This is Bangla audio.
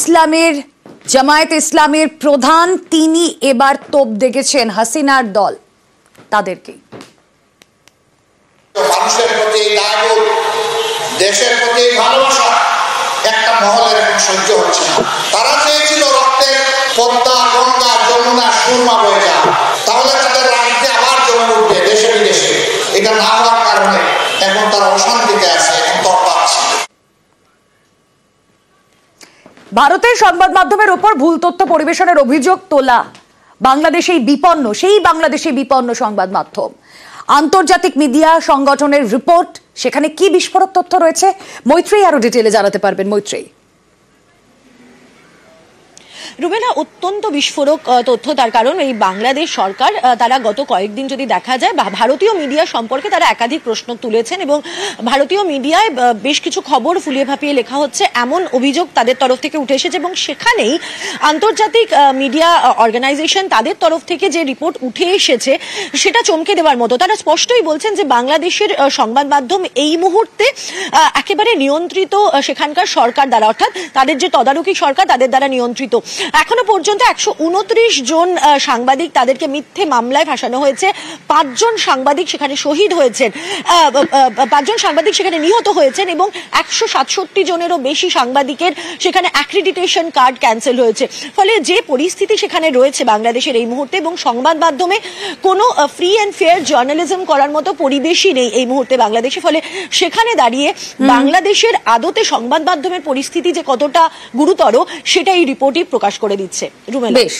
ইসলামের জামায়াতে ইসলামের প্রধান তিনি এবার তোপ দেখেছেন হাসিনার দল তাদেরকে। মানুষের প্রতি দায়বোধ, দেশের প্রতি ভালোবাসা একটা মহলের এখন সহ্য হচ্ছে না। তারা চেয়েছিল রক্তের পদ্মা, গঙ্গা, যমুনা, সুরমা বয়ে যাক, তাহলে তাদের রাজনীতি আবার জমে উঠবে দেশে বিদেশে। এটা না হওয়ার কারণে এখন তারা অশান্তিতে আছে, এখন তরপা আছে। ভারতের সংবাদ মাধ্যমের উপর ভুল তথ্য পরিবেশনের অভিযোগ তোলা বাংলাদেশেই বিপন্ন সংবাদ মাধ্যম। আন্তর্জাতিক মিডিয়া সংগঠনের রিপোর্ট, সেখানে কি বিস্ফোরক তথ্য রয়েছে মৈত্রেয়ী আরো ডিটেইলে জানাতে পারবেন। মৈত্রেয়ী। রুবেনা, অত্যন্ত বিস্ফোরক তথ্য, তার কারণ এই বাংলাদেশ সরকার তারা গত কয়েকদিন যদি দেখা যায় ভারতীয় মিডিয়া সম্পর্কে তারা একাধিক প্রশ্ন তুলেছেন এবং ভারতীয় মিডিয়ায় বেশ কিছু খবর ফুলিয়ে ফাঁপিয়ে লেখা হচ্ছে এমন অভিযোগ তাদের তরফ থেকে উঠে এসেছে এবং সেখানেই আন্তর্জাতিক মিডিয়া অর্গানাইজেশন তাদের তরফ থেকে যে রিপোর্ট উঠে এসেছে সেটা চমকে দেওয়ার মতো। তারা স্পষ্টই বলছেন যে বাংলাদেশের সংবাদ মাধ্যম এই মুহূর্তে একেবারে নিয়ন্ত্রিত সেখানকার সরকার দ্বারা, অর্থাৎ তাদের যে তদারকি সরকার তাদের দ্বারা নিয়ন্ত্রিত। এখনো পর্যন্ত 129 জন সাংবাদিক তাদেরকে মিথ্যে মামলায় ফাঁসানো হয়েছে। 5 জন সাংবাদিক সেখানে শহীদ হয়েছেন, 5 জন সাংবাদিক সেখানে নিহত হয়েছেন এবং 167 জনেরও বেশি সাংবাদিকের সেখানে অ্যাক্রিডিটেশন কার্ড ক্যান্সেল হয়েছে। ফলে যে পরিস্থিতি সেখানে রয়েছে বাংলাদেশের এই মুহূর্তে, এবং সংবাদ মাধ্যমে কোনো ফ্রি অ্যান্ড ফেয়ার জার্নালিজম করার মতো পরিবেশই নেই এই মুহূর্তে বাংলাদেশে। ফলে সেখানে দাঁড়িয়ে বাংলাদেশের আদতে সংবাদ মাধ্যমের পরিস্থিতি যে কতটা গুরুতর সেটা এই রিপোর্টই প্রকাশ করে দিচ্ছে। রুমেলা। বেশ।